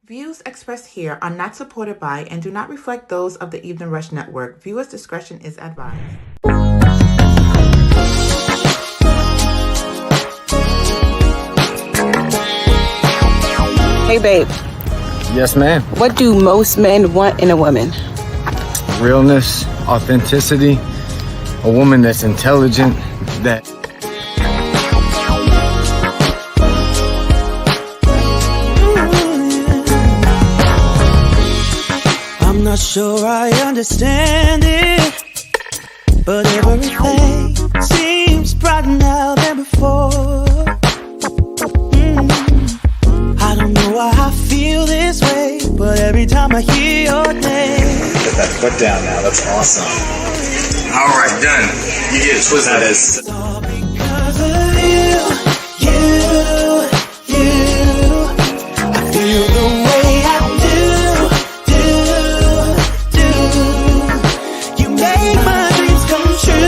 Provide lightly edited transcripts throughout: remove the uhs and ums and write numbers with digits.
Views expressed here are not supported by and do not reflect those of the Evening Rush Network. Viewers' discretion is advised. Hey, babe. Yes, ma'am. What do most men want in a woman? Realness, authenticity, a woman that's intelligent, that... I'm not sure I understand it, but everything seems brighter now than before. I don't know why I feel this way, but every time I hear your name. Put that foot down now, that's awesome. Alright, done. You get it twisted as. It's all because of you. I feel the way I do. You make my dreams come true,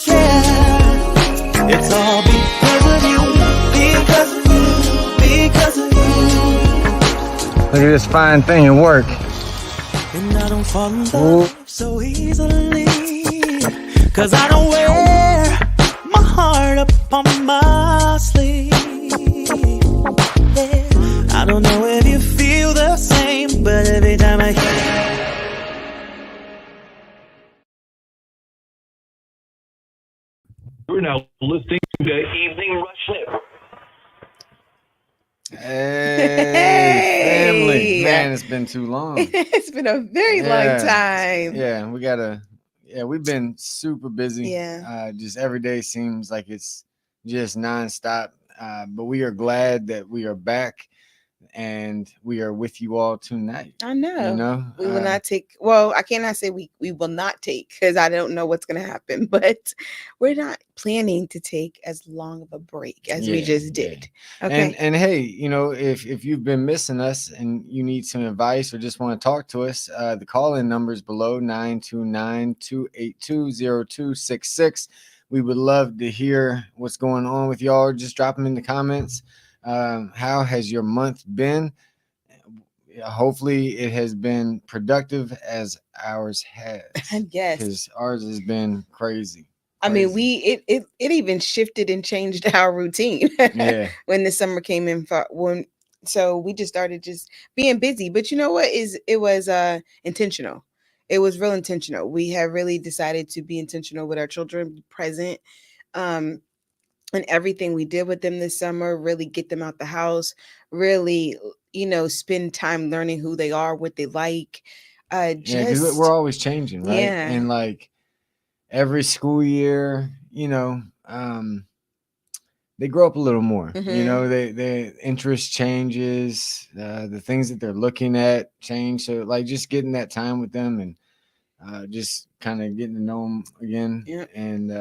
yeah. It's all because of you, because of you. Look at this fine thing at work. And I don't fall in love so easily, 'cause I don't wear my heart up on my sleeve. Yeah. I don't know if you feel the same, but every time I hear. We're now listening to the Evening Rush Network. Hey, family. Man, it's been too long. It's been a very long time. Yeah, we've been super busy. Yeah. Just every day seems like it's just nonstop. But we are glad that we are back and we are with you all tonight. I know. You know, we will not take. Well, I cannot say we will not take, because I don't know what's going to happen. But we're not planning to take as long of a break as we just did. Yeah. Okay. And hey, you know, if you've been missing us and you need some advice or just want to talk to us, the call-in number is below 929-282-0266. We would love to hear what's going on with y'all. Just drop them in the comments. How has your month been? Hopefully it has been productive as ours has. Yes. Because ours has been crazy. I mean, it even shifted and changed our routine. Yeah. When the summer came in, so we just started just being busy. But you know what? It was intentional. It was real intentional. We have really decided to be intentional with our children, be present, and everything we did with them this summer. Really get them out the house. Really, spend time learning who they are, what they like. Yeah, because we're always changing, right? Yeah. And like every school year, they grow up a little more. Mhm. Their interest changes, the things that they're looking at change. So like just getting that time with them and just kind of getting to know them again. Yeah. And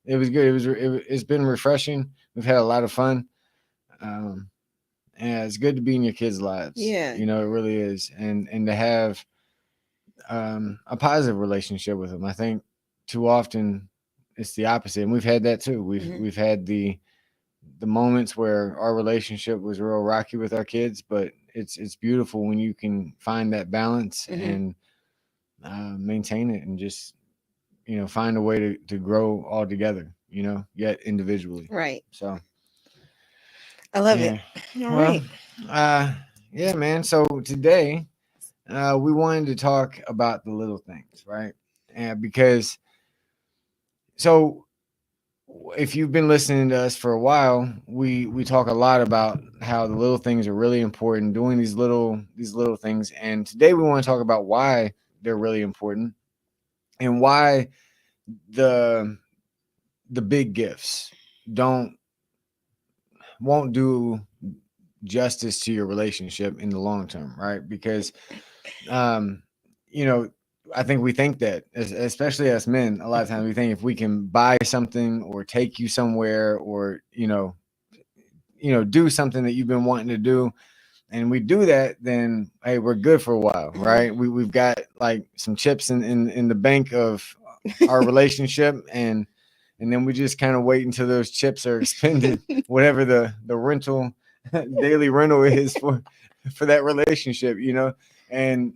it was good. It's been refreshing. We've had a lot of fun. And it's good to be in your kids' lives. Yeah. It really is. And to have a positive relationship with them. I think too often it's the opposite, and we've had that too. We've had the moments where our relationship was real rocky with our kids, but it's beautiful when you can find that balance and maintain it, and just find a way to grow all together, yet individually. Right. So I love it. All right. Yeah, man. So today we wanted to talk about the little things, right? Because if you've been listening to us for a while, we talk a lot about how the little things are really important, doing these little things. And today we want to talk about why they're really important and why the big gifts won't do justice to your relationship in the long term, right? Because I think we think that, especially as men, a lot of times we think if we can buy something or take you somewhere or do something that you've been wanting to do, and we do that, then hey, we're good for a while, right? We've got like some chips in the bank of our relationship, and then we just kind of wait until those chips are expended, whatever the rental daily rental is for that relationship, you know, and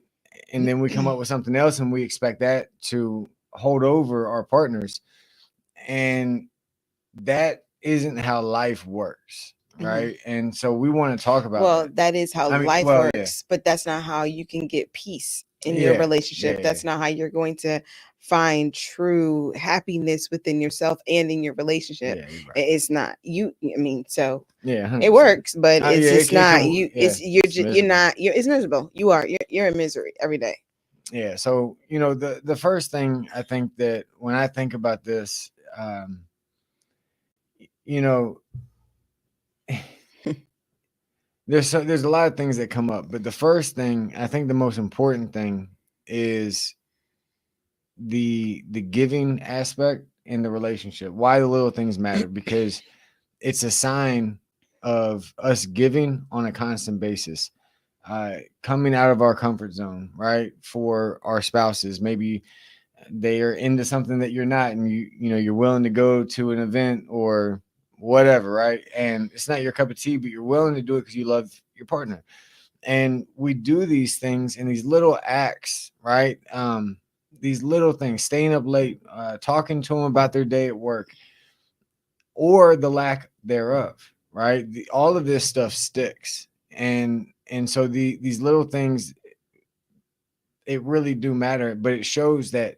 then we come up with something else and we expect that to hold over our partners, and that isn't how life works, right? And so we want to talk about Well, that. that is how I mean, life well, yeah. works, but that's not how you can get peace in your relationship. Yeah. That's not how you're going to find true happiness within yourself and in your relationship. Yeah, you're right. It's not you. I mean, so Yeah, 100%. it works, but it's yeah, just it not can- you. yeah, It's you're it's just you're miserable. not. It's miserable. You're in misery every day. Yeah, so you know, the first thing I think that when I think about this, you know, there's a lot of things that come up, but the first thing, I think the most important thing is the giving aspect in the relationship. Why the little things matter, because it's a sign of us giving on a constant basis, coming out of our comfort zone, right? For our spouses, maybe they are into something that you're not, and you know you're willing to go to an event or whatever, right? And it's not your cup of tea, but you're willing to do it because you love your partner. And we do these things in these little acts, right? These little things, staying up late, talking to them about their day at work or the lack thereof, right? All of this stuff sticks, and so these little things, it really do matter, but it shows that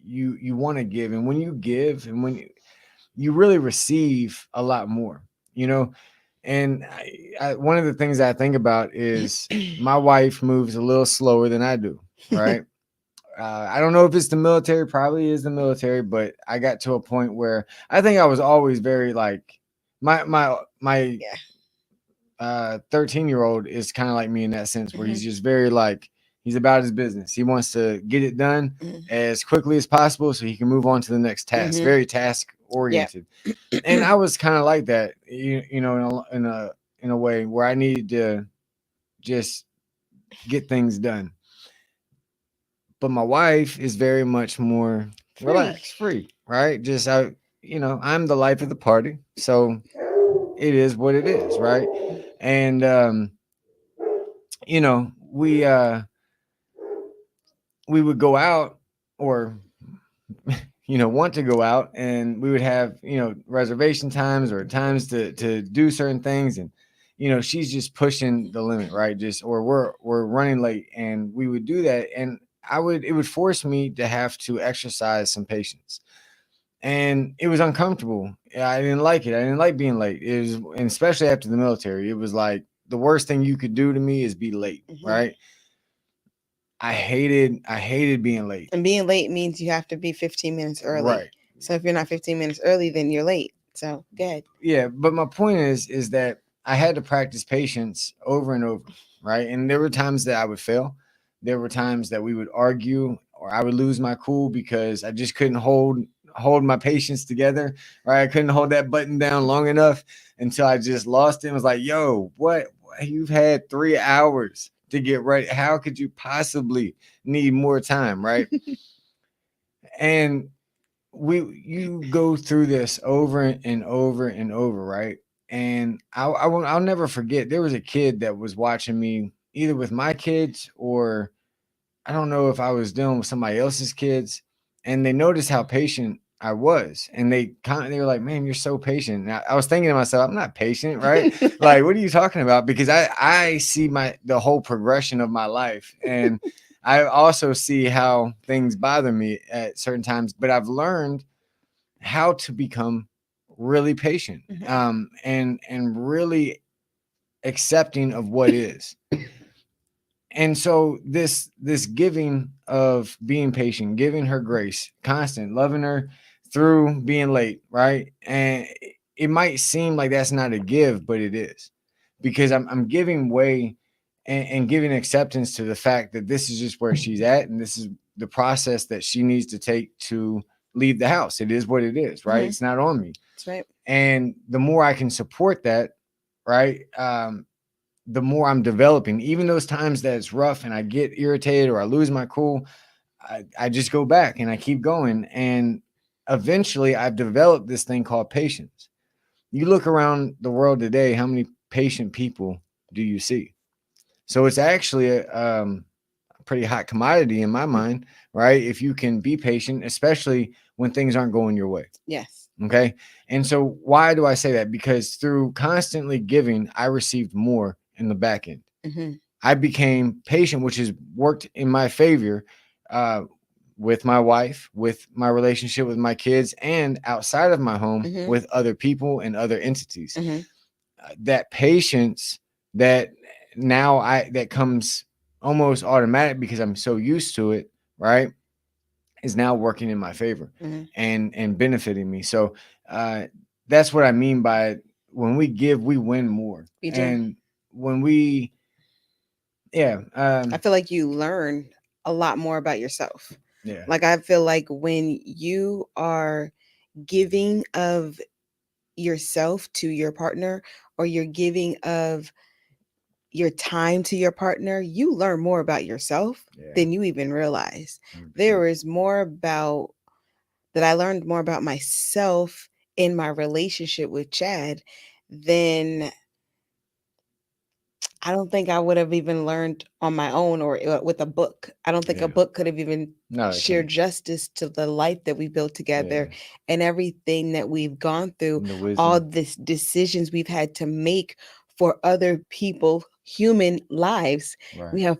you want to give, and when you give and when you really receive a lot more, you know. And one of the things I think about is my wife moves a little slower than I do, right? I don't know if it's the military, probably is the military, but I got to a point where I think I was always very like my 13-year-old is kind of like me in that sense, where he's just very like, he's about his business. He wants to get it done as quickly as possible so he can move on to the next task. Very task oriented. And I was kind of like that, you know, in a way where I needed to just get things done. But my wife is very much more relaxed, free, right? Just you know, I'm the life of the party, so it is what it is, right? And you know, we would go out, or you know, want to go out, and we would have, you know, reservation times or times to do certain things, and you know, she's just pushing the limit, right? Just, or we're running late, and we would do that, and it would force me to have to exercise some patience, and it was uncomfortable. I didn't like it. I didn't like being late. It was, and especially after the military, it was like the worst thing you could do to me is be late, right? I hated being late. And being late means you have to be 15 minutes early. Right. So if you're not 15 minutes early, then you're late. So good. Yeah, but my point is that I had to practice patience over and over, right? And there were times that I would fail. There were times that we would argue, or I would lose my cool because I just couldn't hold my patience together, right? I couldn't hold that button down long enough until I just lost it and was like, yo, what? You've had 3 hours to get ready. How could you possibly need more time, right? And you go through this over and over and over, right? And I'll never forget, there was a kid that was watching me either with my kids, or I don't know if I was dealing with somebody else's kids, and they noticed how patient I was, and they were like, man, you're so patient. And I was thinking to myself, I'm not patient, right? Like, what are you talking about? Because I see the whole progression of my life, and I also see how things bother me at certain times, but I've learned how to become really patient, and really accepting of what is. And so this giving of being patient, giving her grace, constant, loving her through being late, right? And it might seem like that's not a give, but it is, because I'm giving way and giving acceptance to the fact that this is just where she's at, and this is the process that she needs to take to leave the house. It is what it is, right? It's not on me. That's right. And the more I can support that, right, the more I'm developing. Even those times that it's rough and I get irritated or I lose my cool, I just go back and I keep going. And eventually I've developed this thing called patience. You look around the world today, how many patient people do you see? So it's actually a pretty hot commodity in my mind, right? If you can be patient, especially when things aren't going your way. Yes. Okay. And so why do I say that? Because through constantly giving, I received more in the back end. Mm-hmm. I became patient, which has worked in my favor with my wife, with my relationship with my kids, and outside of my home Mm-hmm. with other people and other entities. Mm-hmm. That patience that now that comes almost automatic because I'm so used to it, right, is now working in my favor Mm-hmm. and benefiting me. So that's what I mean by when we give, we win more. We do. And when we, I feel like you learn a lot more about yourself. yeah, Like I feel like when you are giving of yourself to your partner, or you're giving of your time to your partner, you learn more about yourself than you even realize. 100%. There is more about that I learned more about myself in my relationship with Chad than I don't think I would have even learned on my own or with a book. I don't think a book could have even shared justice to the life that we built together and everything that we've gone through, all this decisions we've had to make for other people, human lives. Right. We have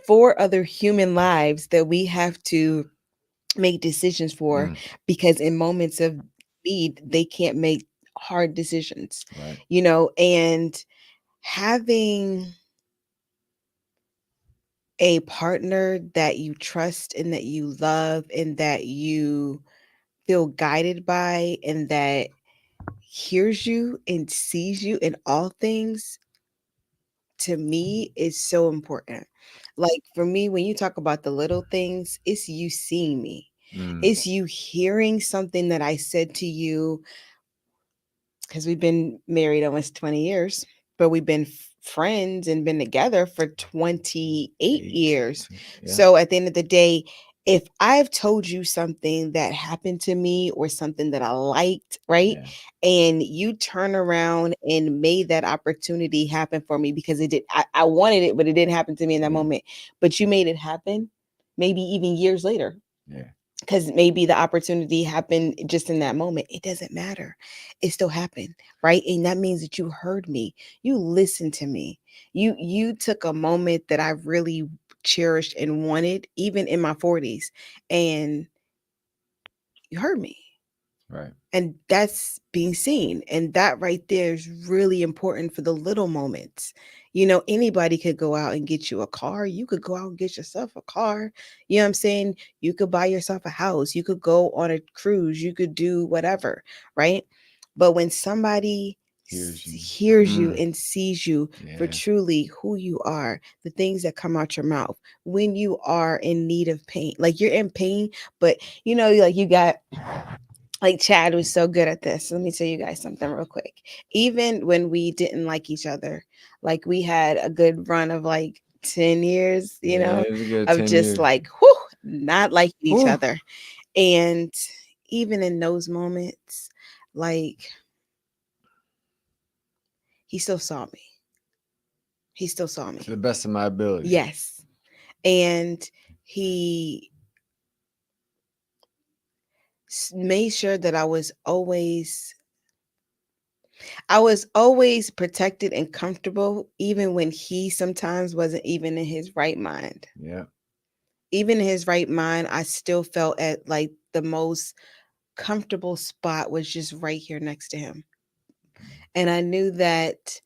4 other human lives that we have to make decisions for because in moments of need, they can't make hard decisions, Right. you know, and having a partner that you trust and that you love and that you feel guided by and that hears you and sees you in all things, to me is so important. Like for me, when you talk about the little things, it's you seeing me. It's you hearing something that I said to you, because we've been married almost 20 years, but we've been friends and been together for 28 years. So at the end of the day, if I've told you something that happened to me or something that I liked, right? And you turn around and made that opportunity happen for me because it did. I wanted it, but it didn't happen to me in that moment. But you made it happen, maybe even years later. Yeah. Because maybe the opportunity happened just in that moment. It doesn't matter. It still happened, right? And that means that you heard me. You listened to me. You took a moment that I really cherished and wanted, even in my 40s, and you heard me. Right. And that's being seen. And that right there is really important for the little moments. You know, anybody could go out and get you a car. You could go out and get yourself a car. You know what I'm saying? You could buy yourself a house. You could go on a cruise. You could do whatever, right? But when somebody hears you and sees you for truly who you are, the things that come out your mouth, when you are in need of pain, like you're in pain, but you know, like you got like Chad was so good at this. Let me tell you guys something real quick. Even when we didn't like each other, like we had a good run of like 10 years, you know, of just years. Like, whew, not liking each other. And even in those moments, like he still saw me. He still saw me. To the best of my ability. Yes. And he made sure that I was always protected and comfortable, even when he sometimes wasn't even in his right mind. Yeah. Even in his right mind, I still felt at like the most comfortable spot was just right here next to him. And I knew that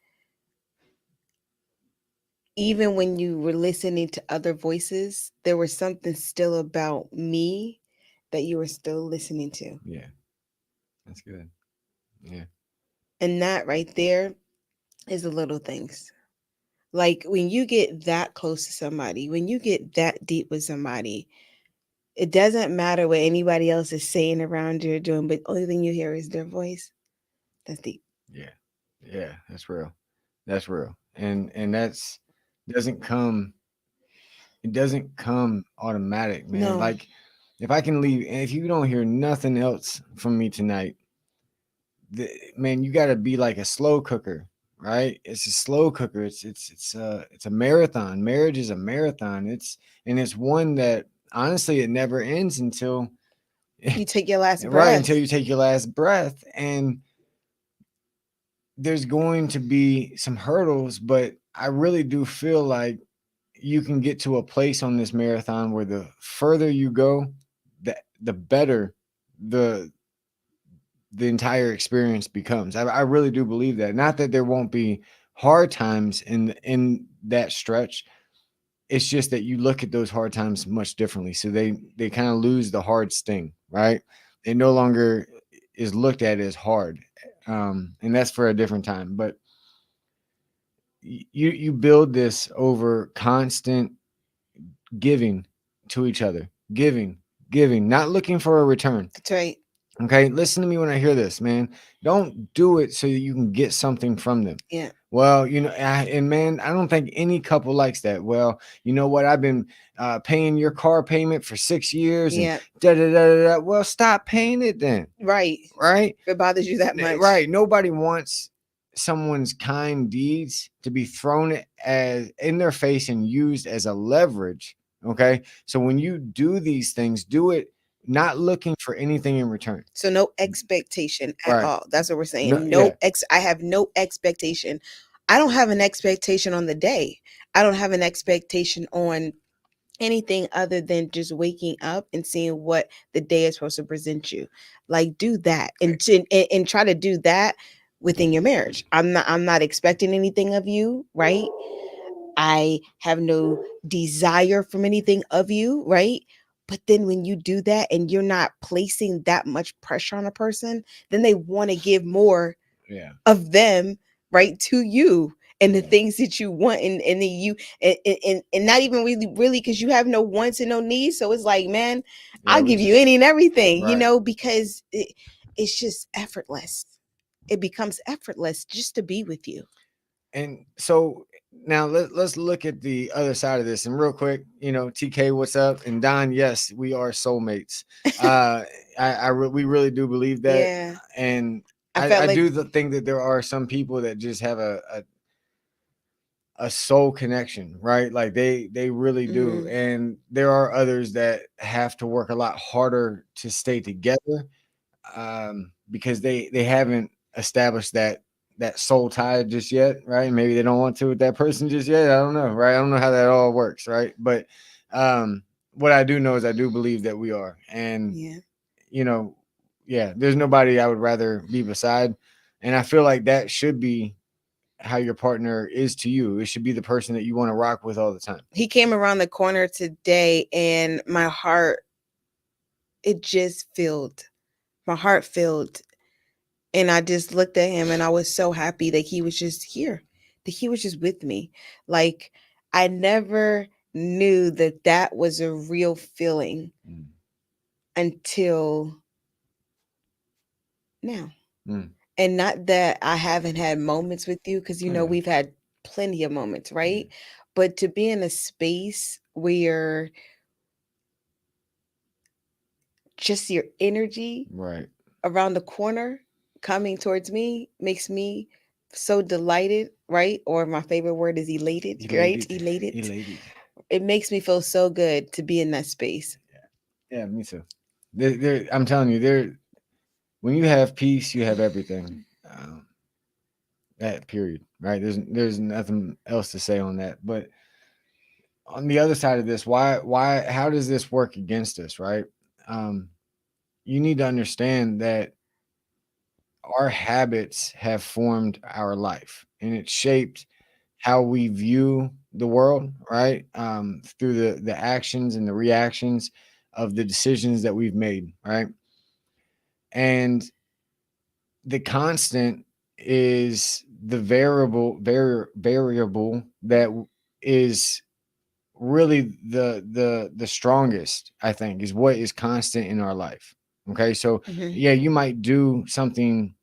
even when you were listening to other voices, there was something still about me that you were still listening to. Yeah. That's good. Yeah. And that right there is the little things. Like when you get that close to somebody, when you get that deep with somebody, it doesn't matter what anybody else is saying around you or doing, but the only thing you hear is their voice. That's deep. Yeah. Yeah. That's real. That's real. And that's doesn't come automatic, man. No. Like if I can leave, and if you don't hear nothing else from me tonight, man, you got to be like a slow cooker. right? It's a slow cooker. It's a marathon. Marriage is a marathon. It's one that honestly it never ends until You take your last right, breath. until you take your last breath. And there's going to be some hurdles, but I really do feel like you can get to a place on this marathon where the further you go, the better the the entire experience becomes. I really do believe that. Not that there won't be hard times in that stretch. It's just that you look at those hard times much differently. So they kind of lose the hard sting, right? It no longer is looked at as hard. And that's for a different time. But you build this over constant giving to each other, giving, not looking for a return. That's right. Okay, listen to me when I hear this, man. Don't do it so that you can get something from them. Yeah. Well, and man, I don't think any couple likes that. Well, you know what? I've been paying your car payment for 6 years, and Yeah. da da da da da. Well, stop paying it then. Right. Right? If it bothers you that much. Right. Nobody wants someone's kind deeds to be thrown as in their face and used as a leverage. Okay. So when you do these things, do it not looking for anything in return. So no expectation at Right. all. That's what we're saying. No, yeah. I have no expectation. I don't have an expectation on the day. I don't have an expectation on anything other than just waking up and seeing what the day is supposed to present you. Like, do that and try to do that within your marriage. I'm not expecting anything of you, right? I have no desire from anything of you, right? But then when you do that and you're not placing that much pressure on a person, then they want to give more Yeah. of them, right, to you and the things that you want, and then you and not even really because you have no wants and no needs. So it's like, man, I'll give you any and everything, right. Because it's just effortless. It becomes effortless just to be with you. And so now let's look at the other side of this. And real quick, TK, what's up? And Don, yes, we are soulmates. We really do believe that. Yeah. And I felt I like do think that there are some people that just have a soul connection, right? Like they really do. Mhm. And there are others that have to work a lot harder to stay together, because they haven't established that soul tie just yet, right? Maybe they don't want to with that person just yet. I don't know, right? I don't know how that all works, right? But what I do know is I do believe that we are. And there's nobody I would rather be beside. And I feel like that should be how your partner is to you. It should be the person that you want to rock with all the time. He came around the corner today and my heart, it just filled. My heart filled. And I just looked at him and I was so happy that he was just here, that he was just with me. Like, I never knew that was a real feeling until now. And not that I haven't had moments with you, because we've had plenty of moments, right? But to be in a space where just your energy right around the corner coming towards me makes me so delighted, right? Or my favorite word is elated. Right? Elated. It makes me feel so good to be in that space. Yeah, me too. I'm telling you, when you have peace, you have everything. That period, right? There's nothing else to say on that. But on the other side of this, how does this work against us, right? You need to understand that our habits have formed our life, and it's shaped how we view the world, right? Through the actions and the reactions of the decisions that we've made, right? And the constant is the variable that is really the strongest, I think, is what is constant in our life. Okay, so yeah, you might do something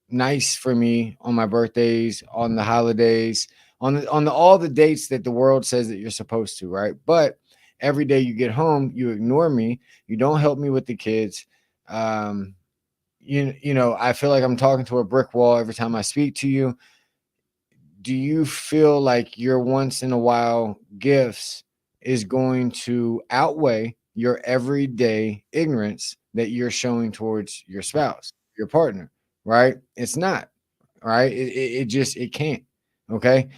nice for me on my birthdays, on the holidays, on all the dates that the world says that you're supposed to, right? But every day you get home, you ignore me, you don't help me with the kids. I feel like I'm talking to a brick wall every time I speak to you. do you feel like your once in a while gifts is going to outweigh your everyday ignorance that you're showing towards your spouse, your partner, right? It's not, right? It just, it can't. Okay.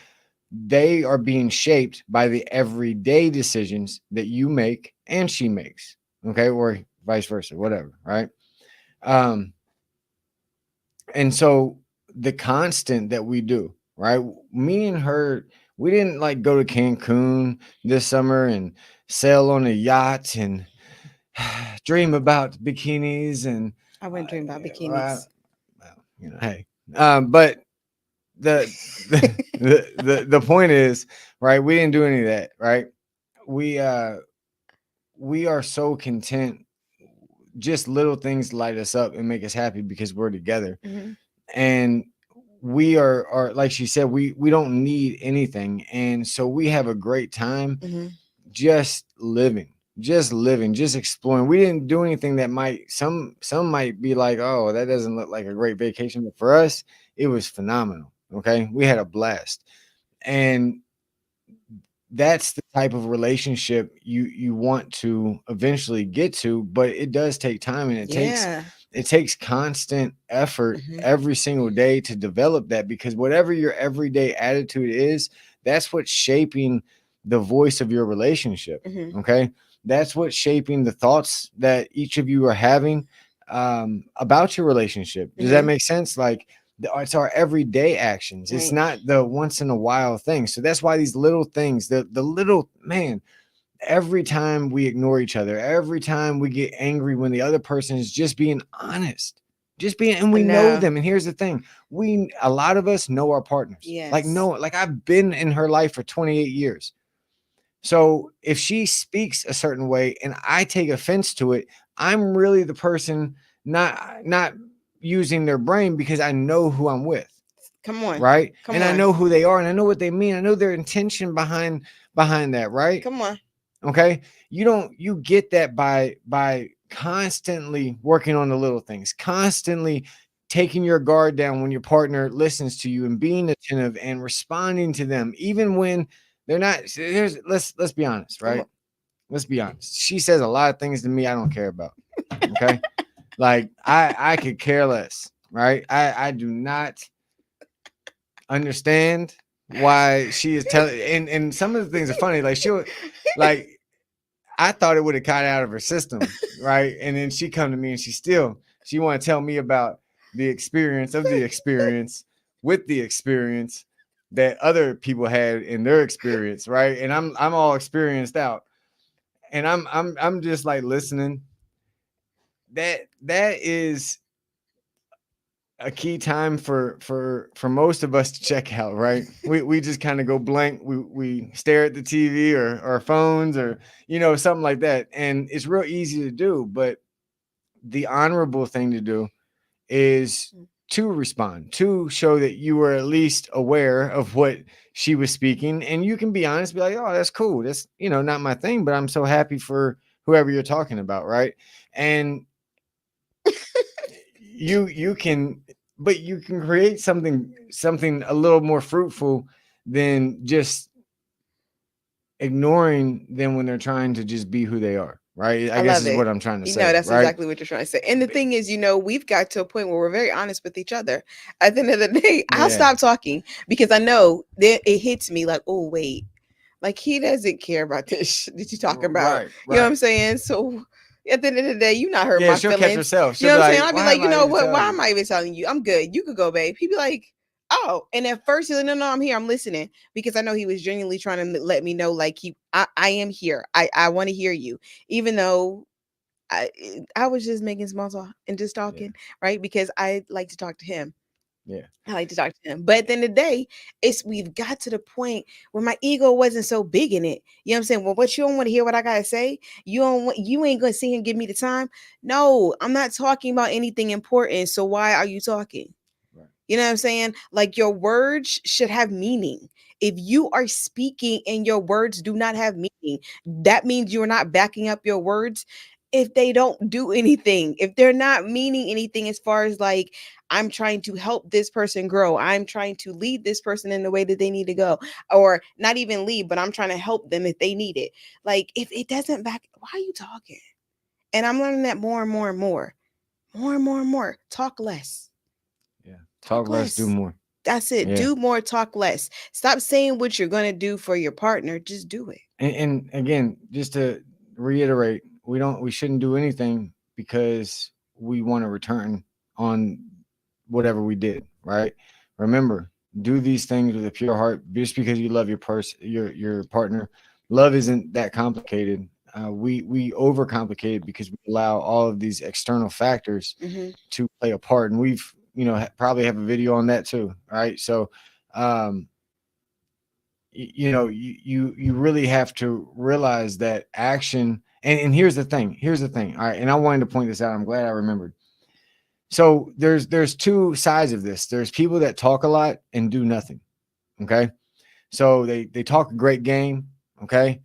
They are being shaped by the everyday decisions that you make and she makes. Okay. Or vice versa, whatever. Right. Um, and so the constant that we do, right? Me and her, we didn't like go to Cancun this summer and sail on a yacht and dream about bikinis and I wouldn't dream about well, bikinis. hey, but the point is, right? We didn't do any of that, right? We we are so content. Just little things light us up and make us happy because we're together, and we are like she said, we don't need anything, and so we have a great time just living, just exploring. We didn't do anything that might some might be like, oh, that doesn't look like a great vacation, but for us it was phenomenal. Okay, we had a blast, and that's the type of relationship you want to eventually get to, but it does take time, and it takes constant effort every single day to develop that, because whatever your everyday attitude is, that's what's shaping the voice of your relationship. Okay, that's what's shaping the thoughts that each of you are having about your relationship. Does that make sense? Like, it's our everyday actions. It's not the once in a while thing. So that's why these little things, the little, man, every time we ignore each other, every time we get angry when the other person is just being honest, just being, and we know them. And here's the thing, a lot of us know our partners. Like I've been in her life for 28 years. So if she speaks a certain way and I take offense to it, I'm really the person not using their brain, because I know who I'm with. Come on. Right. Come and on. I know who they are and I know what they mean. I know their intention behind that. Right. Come on. Okay. You get that by constantly working on the little things, constantly taking your guard down when your partner listens to you and being attentive and responding to them, even when they're not. Let's be honest, right? Let's be honest. She says a lot of things to me I don't care about. Okay. Like I could care less, right? I do not understand why she is telling, and some of the things are funny. Like she'll, like, I thought it would have got out of her system, right? And then she come to me and she want to tell me about the experience with the experience that other people had in their experience, right? And I'm all experienced out, and I'm just like listening. That is a key time for most of us to check out, right? We just kind of go blank. We stare at the TV or our phones or something like that, and it's real easy to do. But the honorable thing to do is to respond, to show that you were at least aware of what she was speaking, and you can be honest, be like, oh, that's cool. That's not my thing, but I'm so happy for whoever you're talking about, right? And you can, but you can create something a little more fruitful than just ignoring them when they're trying to just be who they are, right? I guess is what I'm trying to say. That's right? Exactly what you're trying to say. And the thing is, we've got to a point where we're very honest with each other. At the end of the day, I'll stop talking because I know that it hits me like, oh wait, like he doesn't care about this that you're talking about. Right. You know what I'm saying? So at the end of the day, you're not hurting my she'll feelings. catch herself. You know what I'm saying? Like, I'll be like, you know what? Why am I even telling you? I'm good. You could go, babe. He'd be like, oh. And at first he's like, no, I'm here. I'm listening, because I know he was genuinely trying to let me know, like, I am here. I want to hear you, even though I was just making small talk and just talking, right? Because I like to talk to him. Yeah. I like to talk to him. But at the end of the day, we've got to the point where my ego wasn't so big in it. You know what I'm saying? Well, what, you don't want to hear what I gotta say? You ain't gonna sit here and give me the time. No, I'm not talking about anything important. So why are you talking? Right. You know what I'm saying? Like, your words should have meaning. If you are speaking and your words do not have meaning, that means you're not backing up your words. if they don't do anything, if they're not meaning anything as far as like, I'm trying to help this person grow, I'm trying to lead this person in the way that they need to go, or not even lead, but I'm trying to help them if they need it. Like, if it doesn't back, why are you talking? And I'm learning that more and more and more, more and more and more. Talk less. Yeah. Talk less, do more. That's it. Yeah. Do more, talk less. Stop saying what you're going to do for your partner. Just do it. And again, just to reiterate, we shouldn't do anything because we want to return on whatever we did, right? Remember, do these things with a pure heart just because you love your partner. Love isn't that complicated. We overcomplicate it because we allow all of these external factors to play a part, and we've probably have a video on that too, right? So you really have to realize that action, and here's the thing, all right, and I wanted to point this out, I'm glad I remembered. So there's two sides of this. There's people that talk a lot and do nothing. Okay, so they talk a great game. Okay,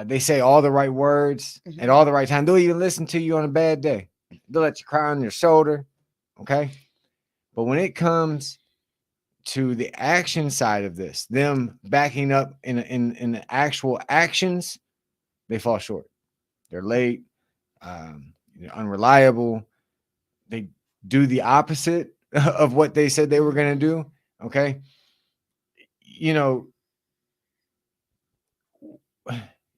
they say all the right words at all the right time. They'll even listen to you on a bad day. They'll let you cry on your shoulder. Okay, but when it comes to the action side of this, them backing up in the actual actions, they fall short. They're late, unreliable. They do the opposite of what they said they were going to do. Okay.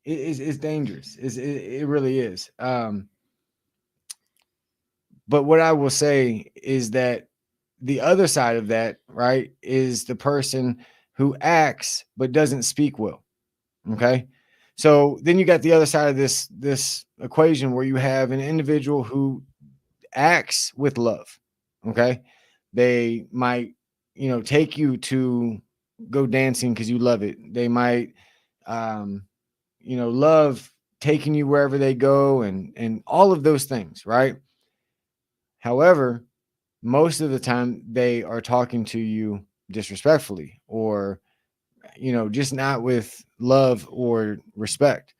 It's dangerous. It really is. But what I will say is that the other side of that, right, is the person who acts but doesn't speak well. Okay. So then you got the other side of this equation where you have an individual who acts with love. Okay. They might, take you to go dancing because you love it. They might love taking you wherever they go and all of those things, right? However, most of the time they are talking to you disrespectfully or just not with love or respect.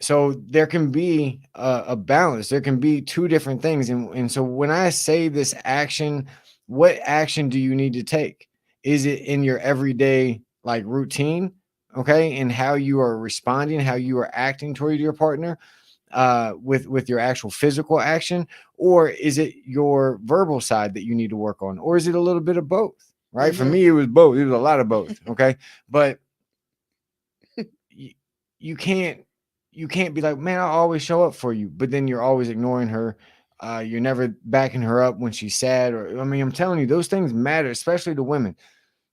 So there can be a balance. There can be two different things. And so when I say this action, what action do you need to take? Is it in your everyday like routine? Okay. And how you are responding, how you are acting toward your partner with your actual physical action? Or is it your verbal side that you need to work on? Or is it a little bit of both? Right. For me, it was both. It was a lot of both. Okay. But you can't be like, man, I always show up for you, but then you're always ignoring her. You're never backing her up when she's sad. Or, I mean, I'm telling you, those things matter, especially to women.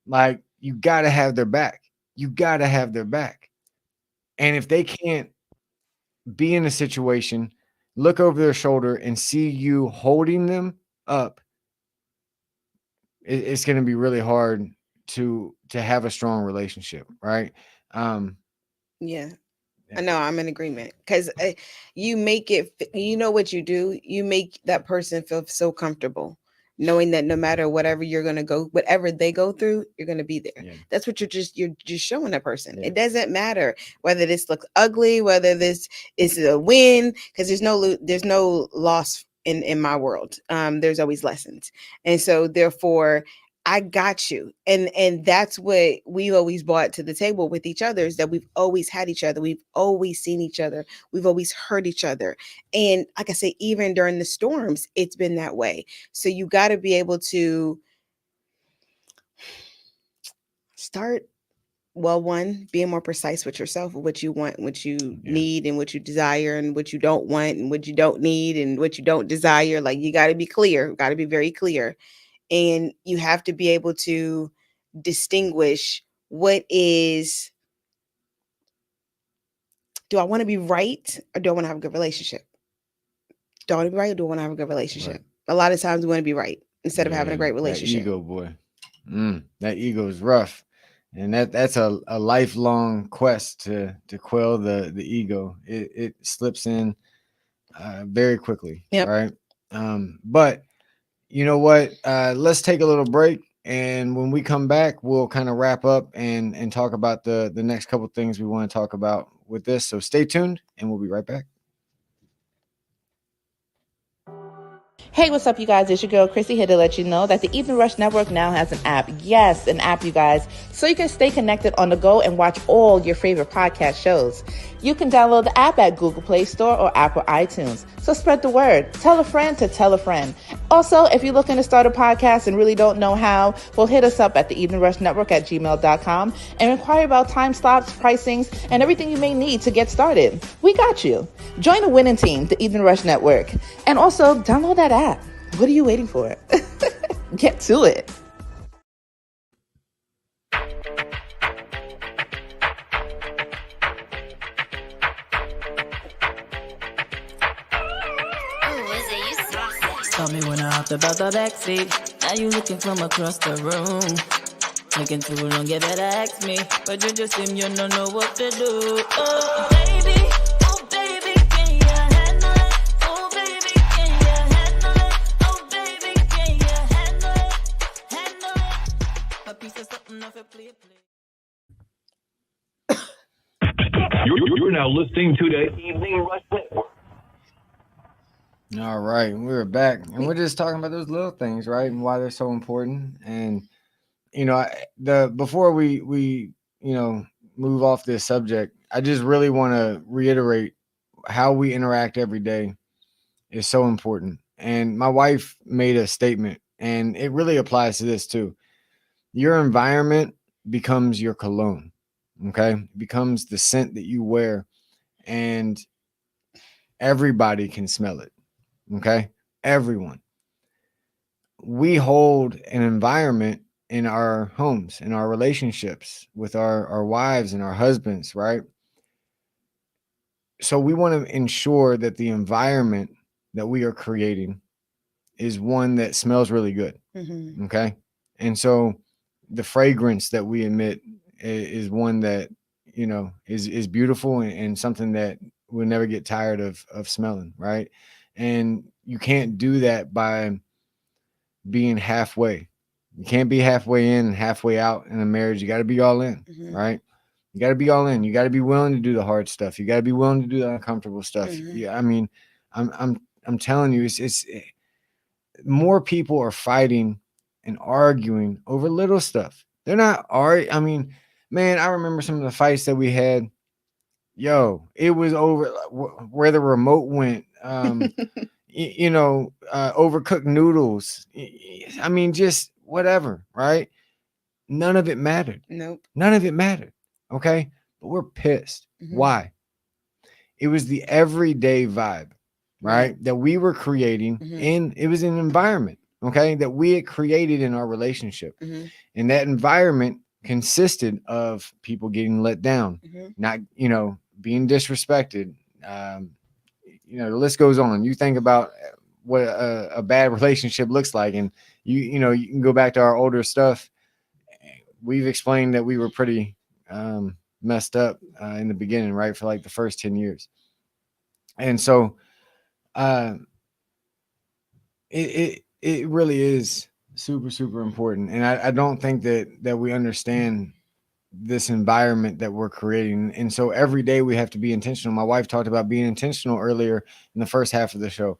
Like, you got to have their back. You got to have their back. And if they can't be in a situation, look over their shoulder and see you holding them up, it's going to be really hard to have a strong relationship. Right. Yeah. No, I'm in agreement because you make it, you know what you do? You make that person feel so comfortable knowing that no matter whatever you're going to go, whatever they go through, you're going to be there. Yeah. That's what you're just showing that person. Yeah. It doesn't matter whether this looks ugly, whether this is a win, because there's no loss in my world. There's always lessons. And so therefore, I got you. And that's what we've always brought to the table with each other, is that we've always had each other. We've always seen each other. We've always heard each other. And like I say, even during the storms, it's been that way. So you got to be able to start, well, one, being more precise with yourself, what you want, what you need, and what you desire, and what you don't want, and what you don't need, and what you don't desire. Like, you got to be clear, got to be very clear. And you have to be able to distinguish what is, do I want to be right, or do I want to have a good relationship? Do I want to be right, or do I want to have a good relationship? Right. A lot of times we want to be right instead of having a great relationship. That ego, boy. That ego is rough. And that's a lifelong quest to quell the ego. It slips in very quickly. Yep. Right. But you know what? Let's take a little break. And when we come back, we'll kind of wrap up and talk about the next couple things we want to talk about with this. So stay tuned and we'll be right back. Hey, what's up, you guys? It's your girl, Chrissy, here to let you know that the Evening Rush Network now has an app. Yes, an app, you guys. So you can stay connected on the go and watch all your favorite podcast shows. You can download the app at Google Play Store or Apple iTunes. So spread the word. Tell a friend to tell a friend. Also, if you're looking to start a podcast and really don't know how, well, hit us up at the Evening Rush Network at gmail.com and inquire about time slots, pricings, and everything you may need to get started. We got you. Join the winning team, the Evening Rush Network. And also, download that app. What are you waiting for? Get to it. Tell me when I hopped about the backseat. Now you looking from across the room. Taking too long, you better ask me. But you just seem you don't know what to do. Oh, baby, can you handle it? Oh, baby, can you handle it? Oh, baby, can you handle it? Handle it. A piece of something off a play. You're now listening to the Evening Rush Network. All right, we're back, and we're just talking about those little things, right, and why they're so important. And before we move off this subject, I just really want to reiterate how we interact every day is so important. And my wife made a statement, and it really applies to this too. Your environment becomes your cologne, okay? It becomes the scent that you wear, and everybody can smell it. Okay, everyone. We hold an environment in our homes, in our relationships with our wives and our husbands, right? So we want to ensure that the environment that we are creating is one that smells really good. Mm-hmm. Okay. And so the fragrance that we emit is one that, is beautiful and something that we'll never get tired of smelling, right? And you can't do that by being halfway. You can't be halfway in and halfway out in a marriage. You got to be all in, Mm-hmm. right? You got to be all in. You got to be willing to do the hard stuff. You got to be willing to do the uncomfortable stuff. Mm-hmm. Yeah, I mean, I'm telling you, it's more people are fighting and arguing over little stuff. They're not I mean, man, I remember some of the fights that we had. Yo, it was over where the remote went. Overcooked noodles. I mean, just whatever, right? None of it mattered. Nope. None of it mattered. Okay. But we're pissed. Mm-hmm. Why? It was the everyday vibe, right? That we were creating it was an environment, okay, that we had created in our relationship. Mm-hmm. And that environment consisted of people getting let down, not, being disrespected. The list goes on. You think about what a bad relationship looks like, and you can go back to our older stuff. We've explained that we were pretty messed up in the beginning, right, for like the first 10 years. And so it really is super, super important. And I don't think that we understand this environment that we're creating. And so every day we have to be intentional. My wife talked about being intentional earlier in the first half of the show.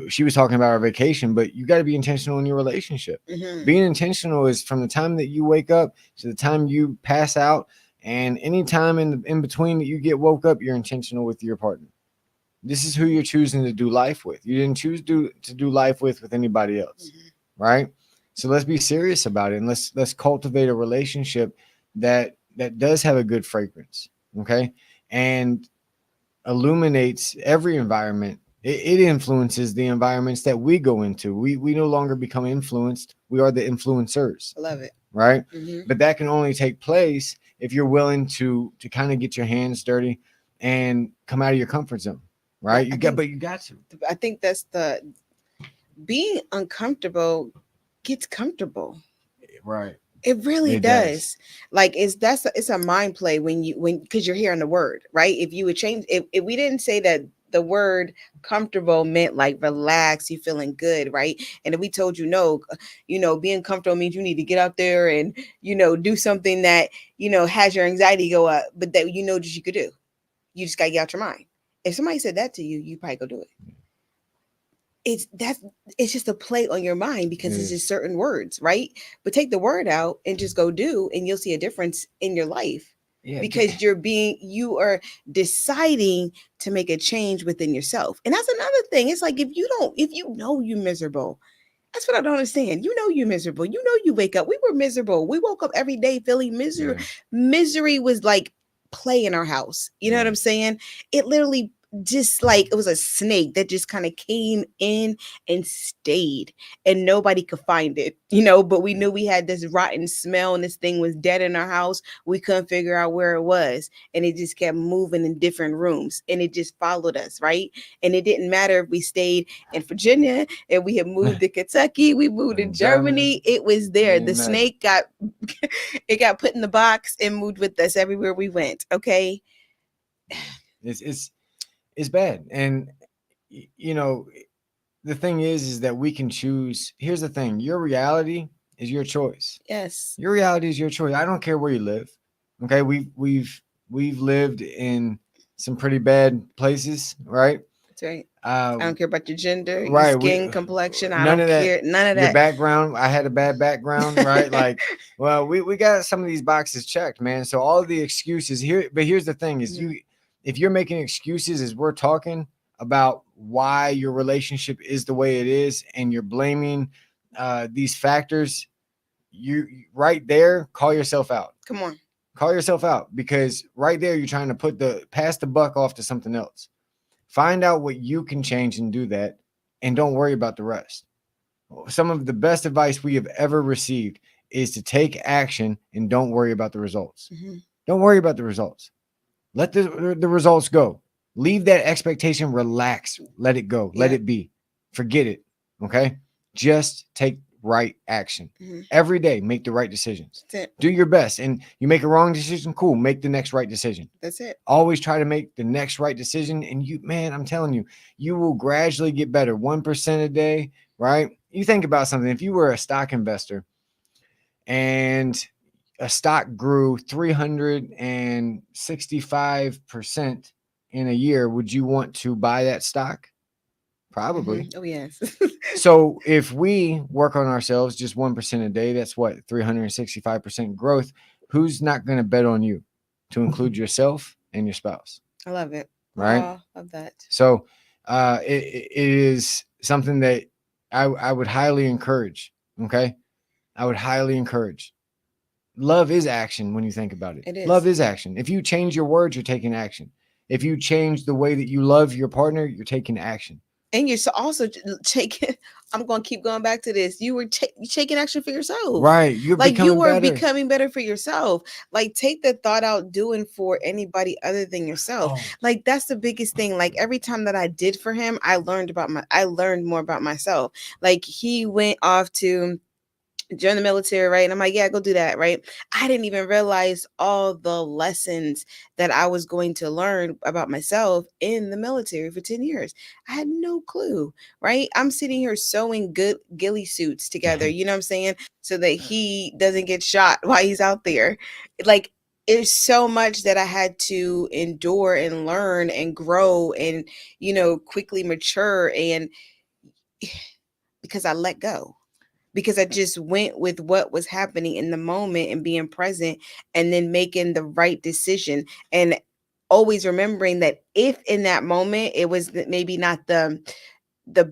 She was talking about our vacation, but you got to be intentional in your relationship. Mm-hmm. Being intentional is from the time that you wake up to the time you pass out, and any time in between that you get woke up, you're intentional with your partner. This is who you're choosing to do life with. You didn't choose to do life with anybody else, right? So let's be serious about it, and let's cultivate a relationship that does have a good fragrance, okay, and illuminates every environment. It influences the environments that we go into. We no longer become influenced. We are the influencers. I love it. Right? Mm-hmm. But that can only take place if you're willing to kind of get your hands dirty and come out of your comfort zone. Right? You got to. I think that's being uncomfortable gets comfortable. Right. It really does. Like it's a mind play because you're hearing the word, right? If you would change, if we didn't say that the word comfortable meant like relax, you feeling good, right? And if we told you no, being comfortable means you need to get out there and do something that has your anxiety go up, but that just you could do. You just gotta get out your mind. If somebody said that to you, you probably go do it. it's just a play on your mind because it's just certain words, right? But take the word out and just go do, and you'll see a difference in your life. Yeah, because you are deciding to make a change within yourself. And that's another thing. It's like if you know you're miserable, that's what I don't understand. You know you're miserable. You know you wake up. We were miserable. We woke up every day feeling misery. Yeah. Misery was like play in our house. You know what I'm saying? It literally just like it was a snake that just kind of came in and stayed, and nobody could find it, but we knew we had this rotten smell and this thing was dead in our house. We couldn't figure out where it was, and it just kept moving in different rooms, and it just followed us, right? And it didn't matter if we stayed in Virginia and we had moved to Kentucky, we moved to Germany, it was there. The snake got put in the box and moved with us everywhere we went. Okay. It's bad. And the thing is that we can choose. Here's the thing. Your reality is your choice. Yes. Your reality is your choice. I don't care where you live. Okay. We've lived in some pretty bad places, right? That's right. I don't care about your gender, right, your skin complexion. I don't care. None of that. Your background. I had a bad background, right? Like, well, we got some of these boxes checked, man. So all the excuses here, but here's the thing is if you're making excuses as we're talking about why your relationship is the way it is, and you're blaming these factors, you right there, call yourself out. Come on. Call yourself out, because right there, you're trying to pass the buck off to something else. Find out what you can change and do that, and don't worry about the rest. Some of the best advice we have ever received is to take action and don't worry about the results. Mm-hmm. Don't worry about the results. Let the results go. Leave that expectation. Relax. Let it go. Yeah. Let it be. Forget it. Okay? Just take right action. Mm-hmm. Every day, make the right decisions. That's it. Do your best. And you make a wrong decision, cool. Make the next right decision. That's it. Always try to make the next right decision. And I'm telling you, you will gradually get better. 1% a day, right? You think about something. If you were a stock investor and a stock grew 365% in a year, would you want to buy that stock? Probably. Mm-hmm. Oh, yes. So if we work on ourselves just 1% a day, that's what, 365% growth. Who's not going to bet on you, to include yourself and your spouse? I love it. Right? Oh, love that. So it is something that I would highly encourage. Okay. I would highly encourage. Love is action when you think about it. It is. Love is action. If you change your words, you're taking action. If you change the way that you love your partner, you're taking action. And you're also taking, I'm going to keep going back to this. You were taking action for yourself. Right. You're like you were becoming better for yourself. Like take the thought out doing for anybody other than yourself. Oh. Like that's the biggest thing. Like every time that I did for him, I learned more about myself. Like he went off to join the military, right? And I'm like, yeah, go do that, right? I didn't even realize all the lessons that I was going to learn about myself in the military for 10 years. I had no clue, right? I'm sitting here sewing good ghillie suits together, you know what I'm saying? So that he doesn't get shot while he's out there. Like, there's so much that I had to endure and learn and grow and, quickly mature, and because I let go. Because I just went with what was happening in the moment and being present, and then making the right decision, and always remembering that if in that moment it was maybe not the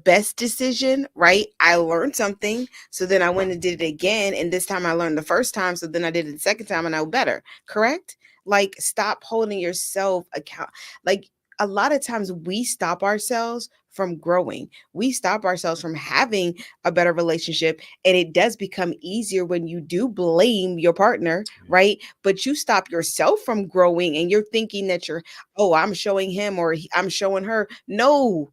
best decision, right? I learned something. So then I went and did it again. And this time I learned the first time. So then I did it the second time and I was better. Correct? Like stop holding yourself account. Like a lot of times we stop ourselves from growing. We stop ourselves from having a better relationship. And it does become easier when you do blame your partner, right? But you stop yourself from growing, and you're thinking that I'm showing him or I'm showing her. No,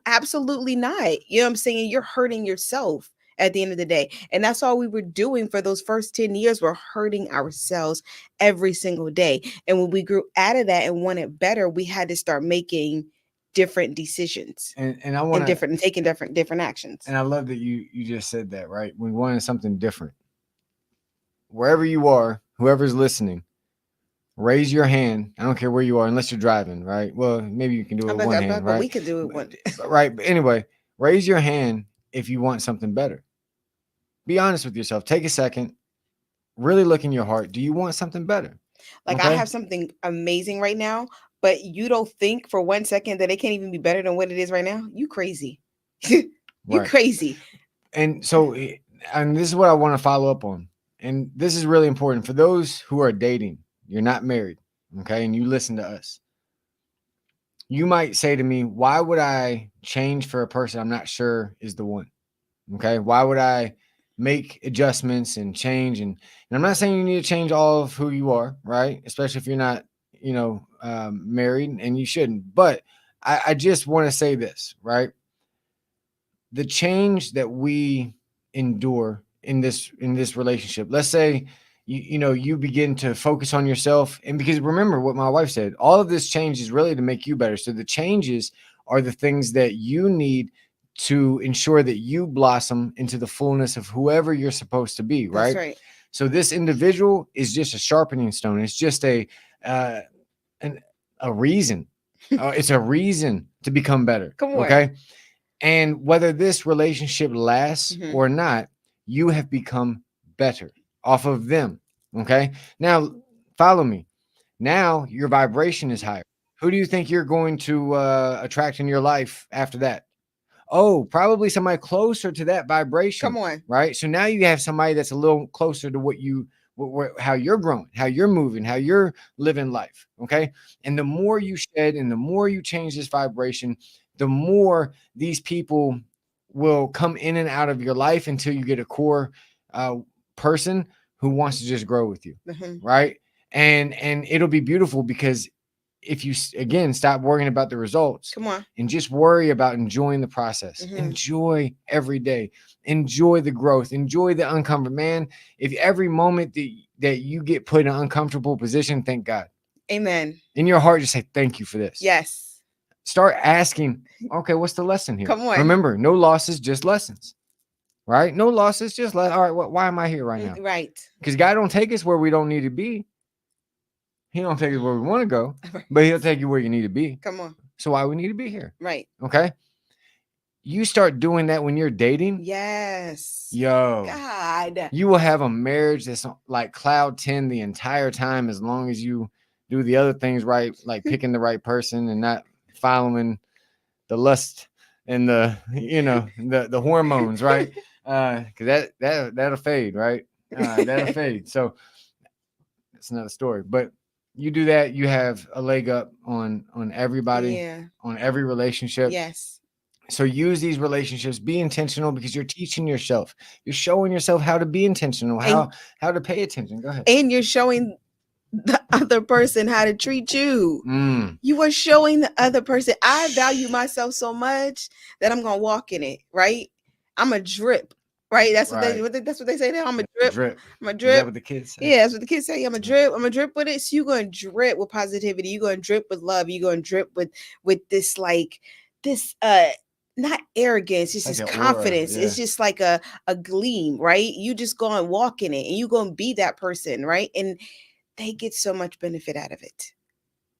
absolutely not. You know what I'm saying? You're hurting yourself at the end of the day. And that's all we were doing for those first 10 years. We're hurting ourselves every single day. And when we grew out of that and wanted better, we had to start making different decisions and I want to taking different actions. And I love that you just said that, right? We wanted something different. Wherever you are, whoever's listening, raise your hand. I don't care where you are, unless you're driving, right? Well, maybe you can do it with one hand, right? But we could do it one. Right. But anyway, Raise your hand if you want something better. Be honest with yourself. Take a second. Really look in your heart. Do you want something better? Like I have something amazing right now, but you don't think for 1 second that it can't even be better than what it is right now? You crazy. You Right. crazy. And so, and this is what I want to follow up on. And this is really important for those who are dating. You're not married, okay? And you listen to us. You might say to me, why would I change for a person I'm not sure is the one? Okay. Why would I make adjustments and change? And I'm not saying you need to change all of who you are, right? Especially if you're not, married, and you shouldn't. But I just want to say this, right? The change that we endure in this relationship. Let's say you begin to focus on yourself, and because remember what my wife said, all of this change is really to make you better. So the changes are the things that you need to ensure that you blossom into the fullness of whoever you're supposed to be, right? That's right. So this individual is just a sharpening stone. It's just a reason. It's a reason to become better. Come on. Okay. And whether this relationship lasts or not, you have become better off of them. Okay. Now, follow me. Now your vibration is higher. Who do you think you're going to attract in your life after that? Oh, probably somebody closer to that vibration. Come on. Right. So now you have somebody that's a little closer to how you're growing, how you're moving, how you're living life. Okay. And the more you shed and the more you change this vibration, the more these people will come in and out of your life until you get a core person who wants to just grow with you. Right. And it'll be beautiful because if you again stop worrying about the results, come on, and just worry about enjoying the process, enjoy every day, enjoy the growth, enjoy the uncomfort. Man, if every moment that you get put in an uncomfortable position, thank God. Amen. In your heart, just say thank you for this. Yes. Start asking, okay, what's the lesson here? Come on. Remember, no losses, just lessons. Right? No losses, just all right. Why am I here right now? Right. Because God don't take us where we don't need to be. He don't take us where we want to go, but he'll take you where you need to be. Come on. So why we need to be here? Right. Okay. You start doing that when you're dating. Yes. Yo. God. You will have a marriage that's like cloud 10 the entire time as long as you do the other things right, like picking the right person and not following the lust and the hormones, right? Because that'll fade, right? That'll fade. So that's another story. But you do that, you have a leg up on everybody, on every relationship. Yes. So use these relationships, be intentional because you're teaching yourself. You're showing yourself how to be intentional, how to pay attention. Go ahead. And you're showing the other person how to treat you. You are showing the other person. I value myself so much that I'm gonna walk in it, right? I'm a drip. Right, that's what that's what they say now. I'm a drip. I'm a drip. Is that what the kids say? Yeah, that's what the kids say. I'm a drip. I'm a drip with it. So you're gonna drip with positivity. You're gonna drip with love. You're gonna drip with this not arrogance. It's just confidence. It's just like a gleam, right? You just go and walk in it, and you're gonna be that person, right? And they get so much benefit out of it.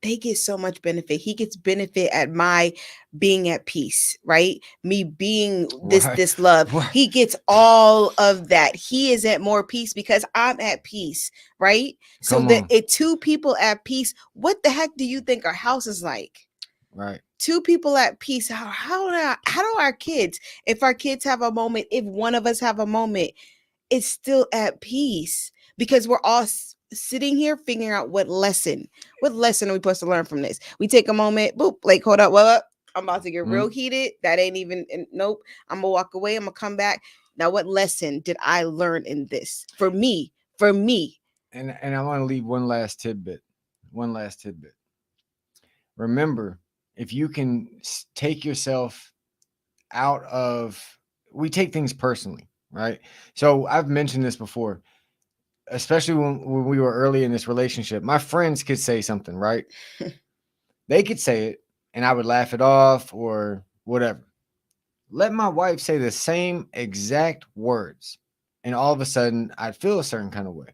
They get so much benefit. He gets benefit at my being at peace, right? Me being this love. He gets all of that. He is at more peace because I'm at peace, right? So that two people at peace, what the heck do you think our house is like? Right. Two people at peace. How do our kids, if our kids have a moment, if one of us have a moment, it's still at peace because we're all sitting here figuring out what lesson are we supposed to learn from this. We take a moment, boop, like, hold up, what up? I'm about to get real heated. That ain't even, nope. I'm gonna walk away. I'm gonna come back. Now, what lesson did I learn in this? For me. And I want to leave one last tidbit. Remember, if you can take yourself out of, we take things personally, right? So I've mentioned this before. Especially when we were early in this relationship, my friends could say something, right? They could say it and I would laugh it off or whatever. Let my wife say the same exact words and all of a sudden I'd feel a certain kind of way,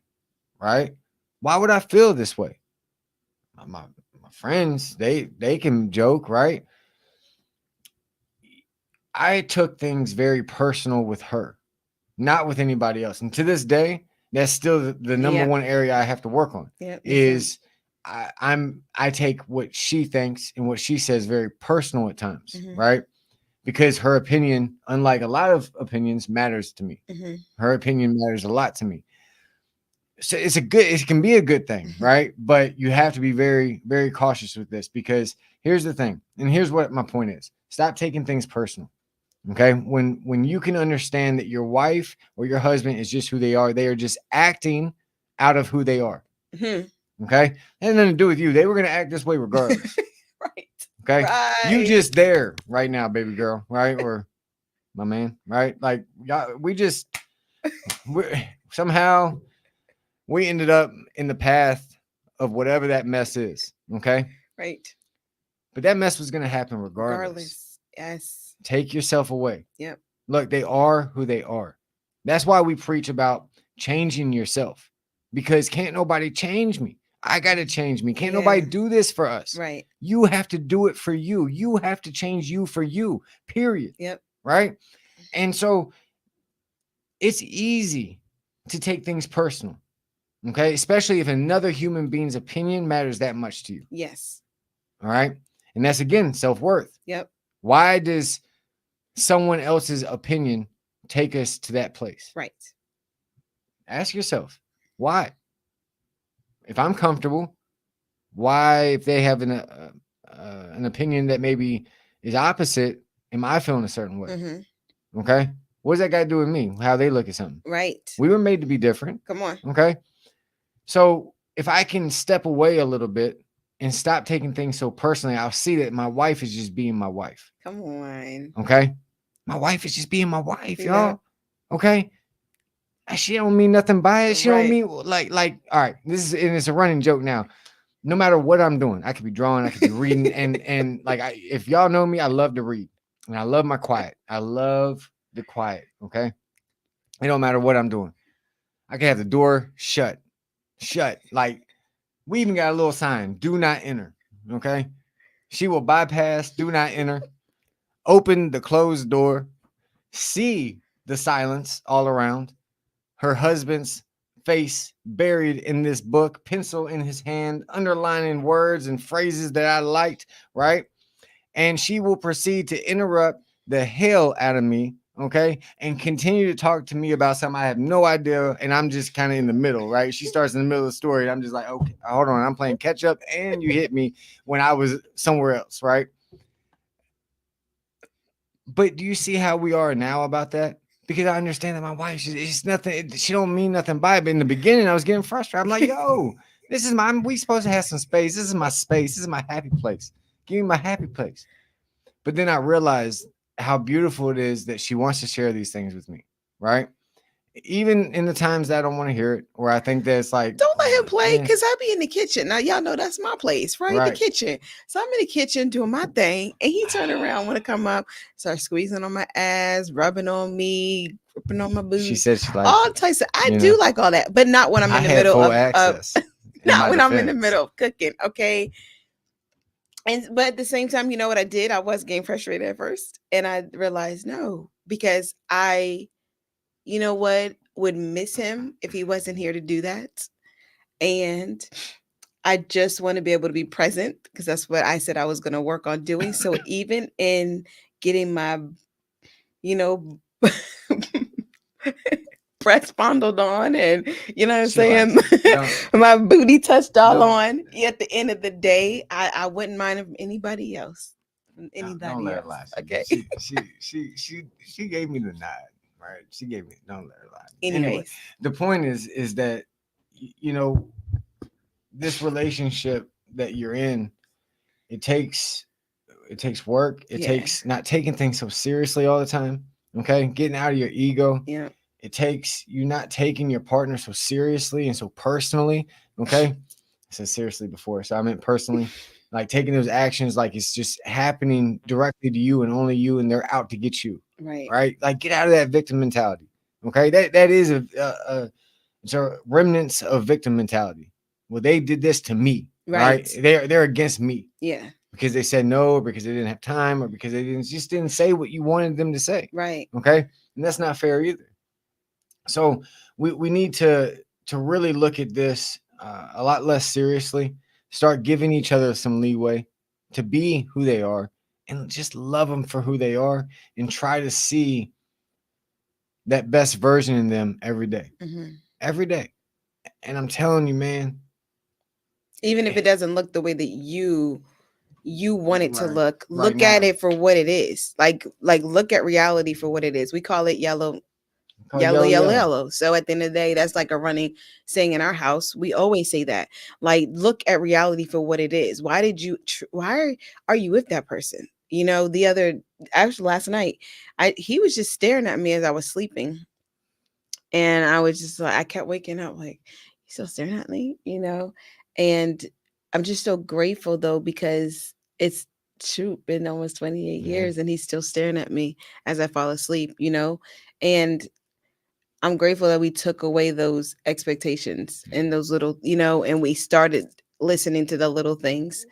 right? Why would I feel this way? My friends, they can joke, right? I took things very personal with her, not with anybody else. And to this day, that's still the number one area I have to work on. Is I take what she thinks and what she says very personal at times, right? Because her opinion, unlike a lot of opinions, matters to me. Her opinion matters a lot to me. So it can be a good thing, right? But you have to be very, very cautious with this, because here's the thing, and here's what my point is: stop taking things personal. Okay, when you can understand that your wife or your husband is just who they are just acting out of who they are. Okay, it had nothing to do with you. They were going to act this way regardless. Right. Okay, Right. you just there right now, baby girl, right? Or my man, right? Like, somehow we ended up in the path of whatever that mess is. Okay, right. But that mess was going to happen regardless. Yes. Take yourself away. Yep. Look, they are who they are. That's why we preach about changing yourself, because can't nobody change me. I got to change me. Can't nobody do this for us. Right. You have to do it for you. You have to change you for you, period. Yep. Right. And so it's easy to take things personal. Okay. Especially if another human being's opinion matters that much to you. Yes. All right. And that's, again, self-worth. Yep. Why does someone else's opinion take us to that place? Right. Ask yourself, why? If I'm comfortable, why, if they have an opinion that maybe is opposite, am I feeling a certain way? Okay. What does that got to do with me? How they look at something? Right. We were made to be different. Come on. Okay. So if I can step away a little bit and stop taking things so personally, I'll see that my wife is just being my wife. Come on. Okay. My wife is just being my wife, y'all. Okay. She don't mean nothing by it. She don't mean like, all right. It's a running joke now. No matter what I'm doing, I could be drawing, I could be reading. and like, if y'all know me, I love to read and I love my quiet. I love the quiet. Okay. It don't matter what I'm doing. I can have the door shut. Like, we even got a little sign, do not enter. Okay. She will bypass, do not enter, open the closed door, see the silence all around, her husband's face buried in this book, pencil in his hand, underlining words and phrases that I liked, right? And she will proceed to interrupt the hell out of me, okay? And continue to talk to me about something I have no idea, and I'm just kind of in the middle, right? She starts in the middle of the story, and I'm just like, okay, hold on, I'm playing catch up, and you hit me when I was somewhere else, right? But do you see how we are now about that? Because I understand that my wife, she's nothing. She don't mean nothing by it. But in the beginning, I was getting frustrated. I'm like, yo, this is we supposed to have some space. This is my space. This is my happy place. Give me my happy place. But then I realized how beautiful it is that she wants to share these things with me, right? Even in the times that I don't want to hear it, or I think that it's like, don't let him play, because I be in the kitchen. Now y'all know that's my place, right? The kitchen. So I'm in the kitchen doing my thing, and he turned around when I come up, start squeezing on my ass, rubbing on me, gripping on my boobs. She said she liked all types of. I do like all that, but not when I'm in the middle of access. Not when I'm in the middle of cooking. Okay. But at the same time, you know what I did? I was getting frustrated at first, and I realized no, because you know what, would miss him if he wasn't here to do that. And I just want to be able to be present, because that's what I said I was going to work on doing. So even in getting my, breast fondled on, and you know what I'm saying, my booty touched all on. At the end of the day, I wouldn't mind if anybody else. Don't let her lie. Okay. She gave me the nod. Right. She gave me, don't let her lie. Anyway, the point is that, this relationship that you're in, it takes work. It takes not taking things so seriously all the time. Okay. Getting out of your ego. Yeah. It takes you not taking your partner so seriously and so personally. Okay. I said seriously before, so I meant personally. Like taking those actions like it's just happening directly to you and only you, and they're out to get you. Right. Like get out of that victim mentality. Okay. That is it's a remnants of victim mentality. Well, they did this to me. Right. They're against me. Yeah. because they said no, or because they didn't have time, or because they just didn't say what you wanted them to say. Right. Okay. And that's not fair either. So we need to really look at this a lot less seriously, start giving each other some leeway to be who they are, and just love them for who they are, and try to see that best version in them every day. Every day. And I'm telling you, man, even if it doesn't look the way that you want it to look, Right look at now. it for what it is. Like look at reality for what it is. We call it yellow. So at the end of the day, that's like a running saying in our house. We always say that. Like, look at reality for what it is. Why are you with that person? You know, actually last night, he was just staring at me as I was sleeping. And I was just like, I kept waking up like, he's still staring at me, you know? And I'm just so grateful though, because it's been almost 28 years and he's still staring at me as I fall asleep, you know? And I'm grateful that we took away those expectations and those little, you know, and we started listening to the little things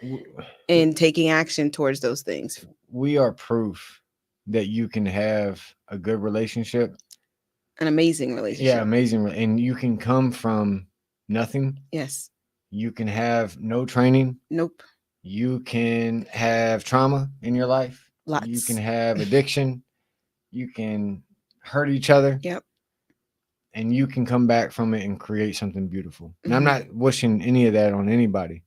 and taking action towards those things. We are proof that you can have a good relationship. An amazing relationship. Yeah, amazing. And you can come from nothing. Yes. You can have no training. Nope. You can have trauma in your life. Lots. You can have addiction. You can hurt each other. Yep. And you can come back from it and create something beautiful. And I'm not wishing any of that on anybody,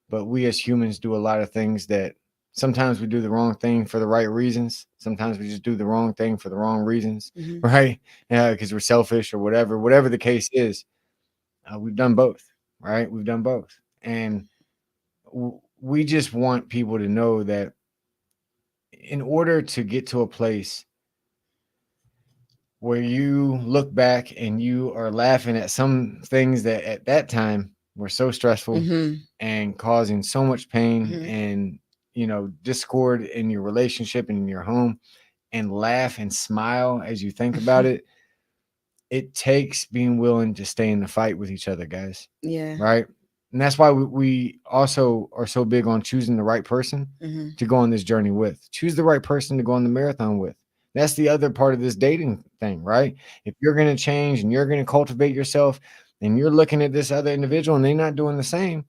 but we as humans do a lot of things that sometimes we do the wrong thing for the right reasons. Sometimes we just do the wrong thing for the wrong reasons, right? Because we're selfish or whatever the case is. We've done both, right? We've done both. And we just want people to know that in order to get to a place where you look back and you are laughing at some things that at that time were so stressful and causing so much pain and, you know, discord in your relationship and in your home, and laugh and smile as you think about it. It takes being willing to stay in the fight with each other, guys. Yeah. Right. And that's why we also are so big on choosing the right person to go on this journey with. Choose the right person to go on the marathon with. That's the other part of this dating thing, right? If you're going to change and you're going to cultivate yourself and you're looking at this other individual and they're not doing the same,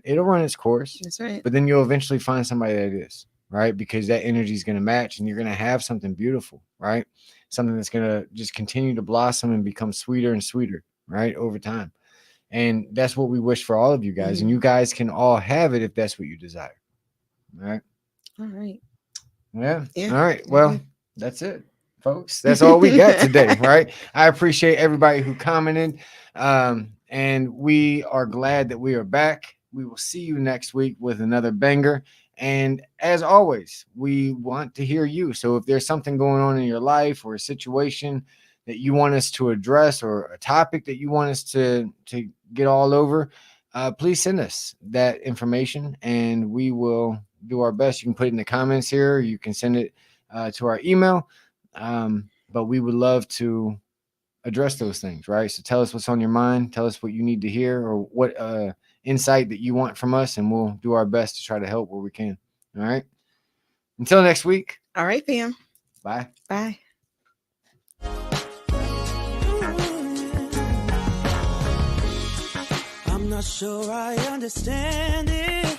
it'll run its course. That's right. But then you'll eventually find somebody that is, right? Because that energy is going to match and you're going to have something beautiful, right? Something that's going to just continue to blossom and become sweeter and sweeter, right? Over time. And that's what we wish for all of you guys. And you guys can all have it if that's what you desire. All right. All right. Yeah. All right. Well, that's it, folks. That's all we got today, right? I appreciate everybody who commented. And we are glad that we are back. We will see you next week with another banger. And as always, we want to hear you. So if there's something going on in your life or a situation that you want us to address or a topic that you want us to get all over, please send us that information and we will do our best. You can put it in the comments here. You can send it to our email. But we would love to address those things, right? So tell us what's on your mind. Tell us what you need to hear or what insight that you want from us, and we'll do our best to try to help where we can. All right. Until next week. All right, fam. Bye. Bye. I'm not sure I understand it,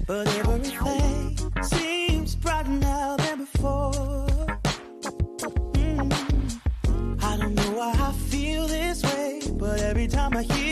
but everything seems brighter now than before. I don't know why I feel this way, but every time I hear